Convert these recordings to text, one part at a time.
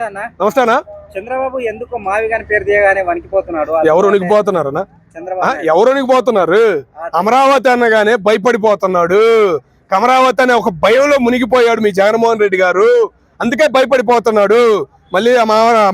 నమస్తే అన్న. చంద్రబాబు ఎందుకు మావిగాని పేరు తీయగానే వణికిపోతున్నాడు? ఎవరు వణికిపోతున్నారన్నా? ఎవరు వణికిపోతున్నారు? అమరావతి అనగానే భయపడిపోతున్నాడు. అమరావతి అనే ఒక భయంలో మునిగిపోయాడు మీ జగన్మోహన్ రెడ్డి గారు. అందుకే భయపడిపోతున్నాడు. మళ్ళీ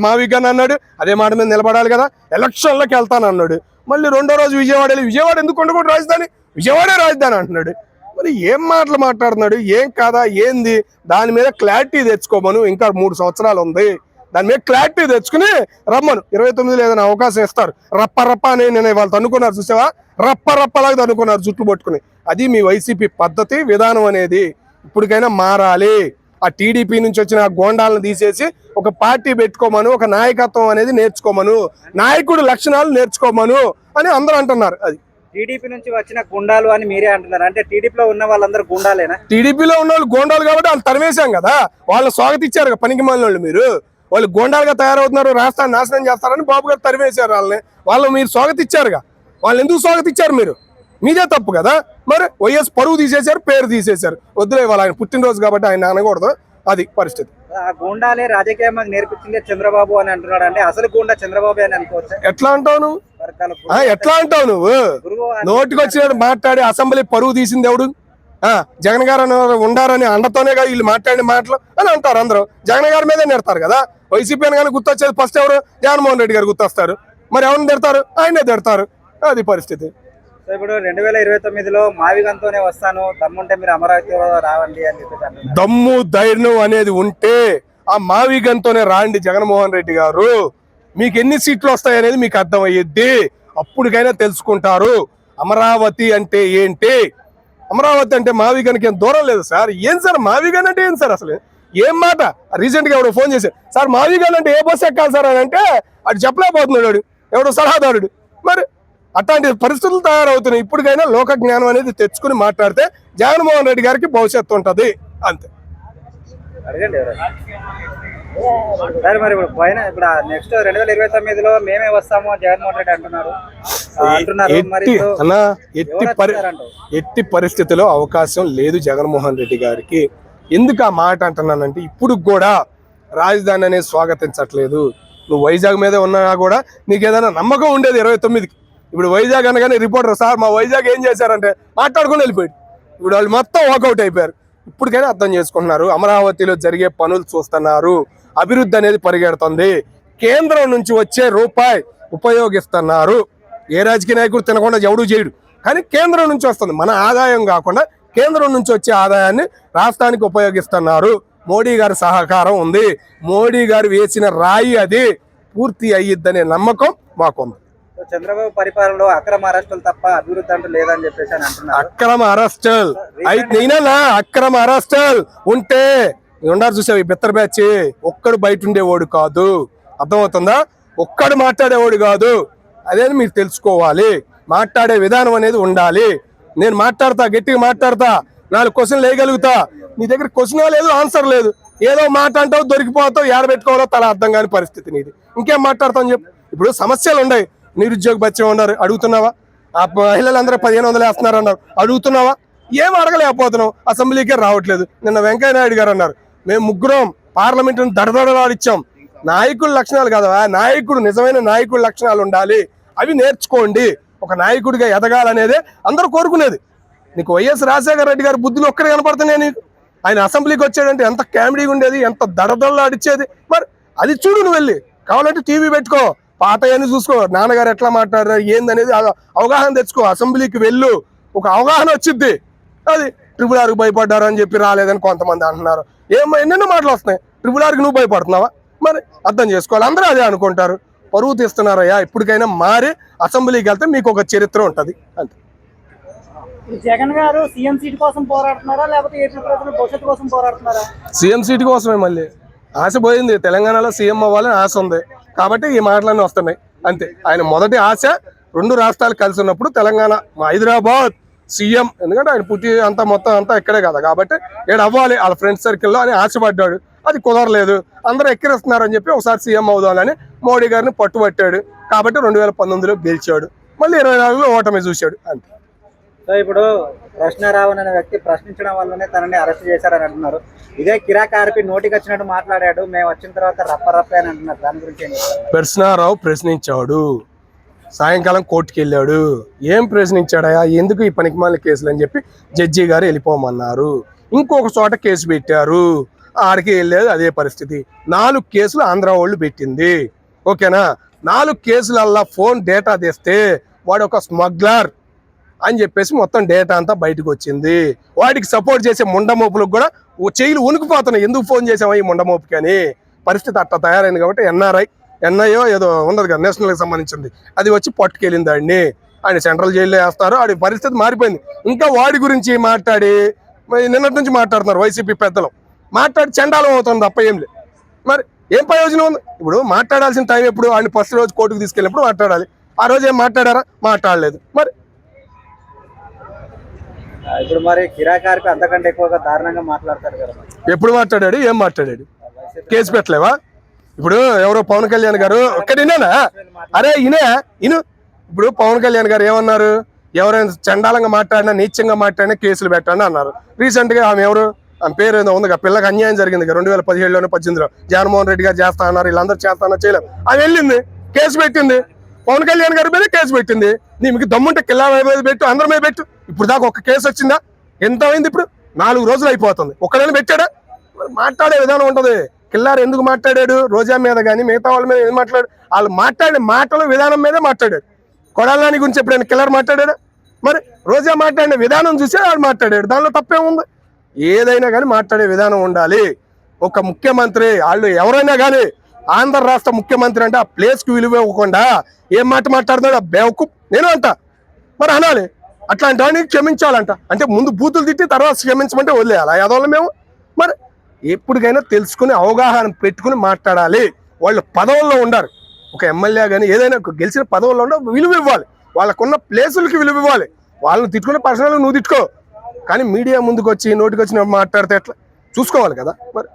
మావిగాని అన్నాడు, అదే మాట మీద నిలబడాలి కదా, ఎలక్షన్లోకి వెళ్తాను అన్నాడు. మళ్ళీ రెండో రోజు విజయవాడ వెళ్ళి, విజయవాడ ఎందుకు ఉండకూడదు రాజధాని, విజయవాడే రాజధాని అంటున్నాడు. మరి ఏం మాటలు మాట్లాడుతున్నాడు, ఏం కాదా ఏంది, దాని మీద క్లారిటీ తెచ్చుకోమను. ఇంకా 3 సంవత్సరాలు ఉంది, దాని మీద క్లారిటీ తెచ్చుకుని రమ్మను. 29 ఏదైనా అవకాశం ఇస్తారు. రప్ప రప్ప అని నేను వాళ్ళు తన్నుకున్నారు చూసావా, రప్ప రప్పలాగా తన్నుకున్నారు జుట్టు పట్టుకుని. అది మీ వైసీపీ పద్ధతి విధానం అనేది ఇప్పటికైనా మారాలి. ఆ టీడీపీ నుంచి వచ్చిన గోండాలను తీసేసి ఒక పార్టీ పెట్టుకోమను, ఒక నాయకత్వం అనేది నేర్చుకోమను, నాయకుడు లక్షణాలు నేర్చుకోమను అని అందరూ అంటున్నారు. అది టీడీపీ నుంచి వచ్చిన గుండాలు అని మీరే అంటున్నారు. అంటే టీడీపీలో ఉన్న వాళ్ళందరూ గుండాలేనా? టీడీపీలో ఉన్న వాళ్ళు గోండాలు కాబట్టి వాళ్ళు తరిమేశాం కదా, వాళ్ళు స్వాగతించారు పనికి మాలిన వాళ్ళు. మీరు వాళ్ళు గోండాలుగా తయారవుతున్నారు, రాష్ట్రాన్ని నాశనం చేస్తారని బాబు గారు తరిమేశారు వాళ్ళని. వాళ్ళు మీరు స్వాగతించారుగా, వాళ్ళు ఎందుకు స్వాగతించారు? మీరు మీదే తప్పు కదా. మరి వైఎస్ పరువు తీసేశారు, పేరు తీసేశారు. వద్దులే, వాళ్ళు ఆయన పుట్టినరోజు కాబట్టి ఆయన అనకూడదు. అది పరిస్థితి. ఆ గుండాలే రాజకీయం నేర్పించింది చంద్రబాబు అని అంటున్నాడు. అంటే అసలు గుండా చంద్రబాబు అని అనుకోవచ్చు. ఎట్లా అంటావు నువ్వు? ఎట్లా అంటావు నువ్వు? నోటికి వచ్చినట్టు మాట్లాడి అసెంబ్లీ పరువు తీసింది ఎవడు? జగన్ గారు ఉండారని అండతోనే కదా వీళ్ళు మాట్లాడిన మాటలు అని అంటారు అందరూ. జగన్ గారి మీదే నెడతారు కదా. వైసీపీ అని కానీ గుర్తొచ్చేది ఫస్ట్ ఎవరు? జగన్మోహన్ రెడ్డి గారు గుర్తొస్తారు. మరి ఎవరిని తిడతారు? ఆయనే తిడతారు. అది పరిస్థితి. ఇప్పుడు 2029లో మావిగంతోనే వస్తాను, దమ్ముంటే మీరు అమరావతిలో రావండి అని చెప్పి. దమ్ము ధైర్యం అనేది ఉంటే ఆ మావిగంతోనే రాండి జగన్మోహన్ రెడ్డి గారు. మీకు ఎన్ని సీట్లు వస్తాయి అనేది మీకు అర్థమయ్యేది. అప్పుడుకైనా తెలుసుకుంటారు అమరావతి అంటే ఏంటి. అమరావతి అంటే మావిగన్కి ఏం దూరం లేదు సార్. ఏం సార్ మావిగన్ అంటే ఏం సార్? అసలు ఏం మాట? రీసెంట్ గా ఎవడో ఫోన్ చేశారు, సార్ మావిగన్ అంటే ఏ బస్సు ఎక్కాలి సార్ అని అంటే అటు చెప్పలేకపోతున్నాడు ఎవడో సలహాదారుడు. మరి అట్లాంటి పరిస్థితులు తయారవుతున్నాయి. ఇప్పటికైనా లోక జ్ఞానం అనేది తెచ్చుకుని మాట్లాడితే జగన్మోహన్ రెడ్డి గారికి భవిష్యత్తు ఉంటది. అంతే. అడగండి సార్. మరి ఇప్పుడు నెక్స్ట్ 2029లో మేమే వస్తాము జగన్మోహన్ రెడ్డి అంటున్నారు. ఎట్టి పరిస్థితిలో అవకాశం లేదు జగన్మోహన్ రెడ్డి గారికి. ఎందుకు ఆ మాట అంటున్నానంటే, ఇప్పుడు కూడా రాజధాని అనేది స్వాగతించట్లేదు. నువ్వు వైజాగ్ మీద ఉన్నా కూడా నీకు ఏదైనా నమ్మకం ఉండేది 29కి. ఇప్పుడు వైజాగ్ అనగానే రిపోర్టర్, సార్ మా వైజాగ్ ఏం చేశారంటే మాట్లాడుకుని వెళ్ళిపోయాడు. ఇప్పుడు వాళ్ళు మొత్తం వాకౌట్ అయిపోయారు. ఇప్పటికైనా అర్థం చేసుకుంటున్నారు. అమరావతిలో జరిగే పనులు చూస్తున్నారు. అభివృద్ధి అనేది పరిగెడుతుంది. కేంద్రం నుంచి వచ్చే రూపాయి ఉపయోగిస్తున్నారు. ఏ రాజకీయ నాయకుడు తినకుండా ఎవడూ చేయడు, కానీ కేంద్రం నుంచి వస్తుంది. మన ఆదాయం కాకుండా కేంద్రం నుంచి వచ్చే ఆదాయాన్ని రాష్ట్రానికి ఉపయోగిస్తున్నారు. మోడీ గారి సహకారం ఉంది. మోడీ గారు వేసిన రాయి అది పూర్తి అయ్యిద్దనే నమ్మకం మాకుంది. చంద్రబాబు పరిపాలనలో అక్రమ అరెస్టులు తప్ప అభివృద్ధి అంటూ లేదని చెప్పేసి అంటున్నారు. అక్రమ అరెస్టులు అక్రమ అరెస్టులు ఉంటే ఉండారు చూసావు. ఈ బిత్తర బ్యాచ్ ఒక్కడు బయట ఉండేవాడు కాదు. అర్థమవుతుందా? ఒక్కడు మాట్లాడేవాడు కాదు. అదే మీరు తెలుసుకోవాలి. మాట్లాడే విధానం అనేది ఉండాలి. నేను మాట్లాడతా, గట్టిగా మాట్లాడతా, 4 క్వశ్చన్లు వేయగలుగుతా. నీ దగ్గర క్వశ్చన్ లేదు, ఆన్సర్ లేదు. ఏదో మాట అంటావు, దొరికిపోతావు, ఏడబెట్టుకోవాలో తల అర్థం కాని పరిస్థితి నీది. ఇంకేం మాట్లాడతావు చెప్పు. ఇప్పుడు సమస్యలు ఉన్నాయి. నిరుద్యోగ భత్యం ఉన్నారు, అడుగుతున్నావా? ఆ మహిళలందరూ 1500 వేస్తున్నారు అన్నారు, అడుగుతున్నావా? ఏం అడగలేకపోతున్నావు. అసెంబ్లీకే రావట్లేదు. నిన్న వెంకయ్య నాయుడు గారు అన్నారు, మేము ముగ్గురం పార్లమెంటును దడదడలాడిచ్చాం. నాయకుల లక్షణాలు కదా, నాయకుడు నిజమైన నాయకుల లక్షణాలు ఉండాలి. అవి నేర్చుకోండి. ఒక నాయకుడిగా ఎదగాలనేదే అందరూ కోరుకునేది. నీకు వైఎస్ రాజశేఖర రెడ్డి గారి బుద్ధులు ఒక్కడే కనపడుతున్నాయి నీకు. ఆయన అసెంబ్లీకి వచ్చాడంటే ఎంత కామెడీగా ఉండేది, ఎంత దడదడలాడిచ్చేది. మరి అది చూడు, నువ్వు వెళ్ళి కావాలంటే టీవీ పెట్టుకో, పాతయని చూసుకో, నాన్నగారు ఎట్లా మాట్లాడారు ఏందనేది అవగాహన తెచ్చుకో. అసెంబ్లీకి వెళ్ళు, ఒక అవగాహన వచ్చిద్ది. అది RRR భయపడ్డారు అని చెప్పి రాలేదని కొంతమంది అంటున్నారు. ఎన్నెన్నో మాటలు వస్తున్నాయి. RRRకి నువ్వు భయపడుతున్నావా? మరి అర్థం చేసుకోవాలి. అందరూ అదే అనుకుంటారు. పరువు తీస్తున్నారయ్యా. ఇప్పటికైనా మారి అసెంబ్లీకి వెళ్తే మీకు ఒక చరిత్ర ఉంటుంది. అంతే. జగన్ గారు సీఎం సీట్ కోసం పోరాడుతున్నారా, లేకపోతే ఏపీ ప్రజల భవిష్యత్తు కోసం పోరాడుతున్నారా? సీఎం సీట్ కోసమే. మళ్ళీ ఆశ పోయింది. తెలంగాణలో సీఎం అవ్వాలని ఆశ ఉంది కాబట్టి ఈ మాటలన్నీ వస్తున్నాయి. అంతే. ఆయన మొదటి ఆశ 2 రాష్ట్రాలు కలిసి ఉన్నప్పుడు తెలంగాణ, హైదరాబాద్ సీఎం, ఎందుకంటే ఆయన పుట్టి అంతా మొత్తం అంతా ఇక్కడే కదా, కాబట్టి ఏడు అవ్వాలి వాళ్ళ ఫ్రెండ్స్ సర్కిల్లో అని ఆశపడ్డాడు. అది కుదరలేదు. అందరూ ఎక్కిరిస్తున్నారని చెప్పి ఒకసారి సీఎం అవుదామని మోడీ గారిని పట్టుబట్టాడు. కాబట్టి 2019లో గెలిచాడు. మళ్ళీ 24లో ఓటమి చూశాడు. అంతే. సో ఇప్పుడు ప్రశ్న రావణ్ అనే వ్యక్తి ప్రశ్నించడం వల్లనే తనని అరెస్ట్ చేశారని అంటున్నారు. ఇదే కిరాక్ ఆర్పి నోటికి వచ్చినట్టు మాట్లాడాడు, మేము వచ్చిన తర్వాత రప్ప అని అంటున్నారు. దాని గురించి ఏం చెప్తారు? పెర్సనారావు ప్రశ్నించాడు, సాయంకాలం కోర్టుకి వెళ్ళాడు. ఏం ప్రశ్నించాడయా, ఎందుకు ఈ పనికిమాలిన కేసులు అని చెప్పి జడ్జి గారు వెళ్ళిపోమన్నారు. ఇంకొక చోట కేసు పెట్టారు, ఆడికి వెళ్ళేది అదే పరిస్థితి. 4 కేసులు ఆంధ్ర వాళ్ళు పెట్టింది. ఓకేనా, 4 కేసులల్లా ఫోన్ డేటా తెస్తే వాడు ఒక స్మగ్లర్ అని చెప్పేసి మొత్తం డేటా అంతా బయటకు వచ్చింది. వాడికి సపోర్ట్ చేసే ముండమోపులకు కూడా చెయ్యిలు ఉనికిపోతున్నాయి, ఎందుకు ఫోన్ చేసామో ఈ ముండమోపుకి అని. పరిస్థితి అట్లా తయారైంది కాబట్టి ఎన్ఐఓ ఏదో ఉండదు కదా నేషనల్కి సంబంధించింది, అది వచ్చి పట్టుకెళ్ళింది ఆడిని. ఆయన సెంట్రల్ జైల్లో వేస్తారు. ఆడి పరిస్థితి మారిపోయింది. ఇంకా వాడి గురించి మాట్లాడి నిన్నటి నుంచి మాట్లాడుతున్నారు వైసీపీ పెద్దలు. మాట్లాడి చండాలం అవుతుంది తప్ప ఏం లేదు. మరి ఏం ప్రయోజనం ఉంది? ఇప్పుడు మాట్లాడాల్సిన టైం ఎప్పుడు? ఆయన ఫస్ట్ రోజు కోర్టుకు తీసుకెళ్ళినప్పుడు మాట్లాడాలి. ఆ రోజు ఏం మాట్లాడారా? మాట్లాడలేదు. మరి ఇప్పుడు మరి కిరాక్ ఆర్పి అంతకంటే ఎక్కువగా దారుణంగా మాట్లాడతారు కదా. ఎప్పుడు మాట్లాడాడు? ఏం మాట్లాడాడు? కేసు పెట్టలేవా? ఇప్పుడు ఎవరో పవన్ కళ్యాణ్ గారు ఒక్కడినేనా? అరే ఇను ఇప్పుడు పవన్ కళ్యాణ్ గారు ఏమన్నారు? ఎవరైనా చండాలంగా మాట్లాడినా నీచంగా మాట్లాడినా కేసులు పెట్టండి అన్నారు. రీసెంట్ గా ఆమె ఎవరు, ఆమె పేరు ఏదో ఉంది, పిల్లకి అన్యాయం జరిగింది 2017లోనే 18లో జగన్మోహన్ రెడ్డి గారు చేస్తా అన్నారు, వీళ్ళందరూ చేస్తానో చేయలేదు. ఆమె వెళ్ళింది, కేసు పెట్టింది. పవన్ కళ్యాణ్ గారి మీద కేసు పెట్టింది. నీకు దమ్ముంటే కిల్లా మీద పెట్టు, అందరి మీద పెట్టు. ఇప్పుడు దాకా ఒక కేసు వచ్చిందా? ఎంత అయింది? ఇప్పుడు 4 రోజులు అయిపోతుంది. ఒక్కడైనా పెట్టాడా? మాట్లాడే విధానం ఉంటది. కిల్లారు ఎందుకు మాట్లాడాడు? రోజా మీద కానీ మిగతా వాళ్ళ మీద ఏం మాట్లాడు? వాళ్ళు మాట్లాడే మాటల విధానం మీదే మాట్లాడాడు. కొడాలని గురించి ఎప్పుడైనా కిల్లర్ మాట్లాడాడా? మరి రోజా మాట్లాడిన విధానం చూసే వాళ్ళు మాట్లాడాడు. దానిలో తప్పేముంది? ఏదైనా కానీ మాట్లాడే విధానం ఉండాలి. ఒక ముఖ్యమంత్రి వాళ్ళు ఎవరైనా కానీ, ఆంధ్ర రాష్ట్ర ముఖ్యమంత్రి అంటే ఆ ప్లేస్కి విలువ ఇవ్వకుండా ఏం మాట మాట్లాడుతున్నాడు? బేవకు నేను అంట. మరి అనాలి, అట్లాంటి వాడిని క్షమించాలంట. అంటే ముందు బూతులు తిట్టి తర్వాత క్షమించమంటే వదిలేయాలి యాదవులు మేము? మరి ఎప్పటికైనా తెలుసుకుని అవగాహన పెట్టుకుని మాట్లాడాలి. వాళ్ళు పదవుల్లో ఉండారు. ఒక ఎమ్మెల్యే కానీ ఏదైనా గెలిచిన పదవుల్లో ఉండ విలువ ఇవ్వాలి. వాళ్ళకున్న ప్లేసులకి విలువ ఇవ్వాలి. వాళ్ళని తిట్టుకునే పర్సనల్ నువ్వు తిట్టుకో, కానీ మీడియా ముందుకు వచ్చి నోటికి వచ్చిన మాట్లాడితే ఎట్లా? చూసుకోవాలి కదా మరి.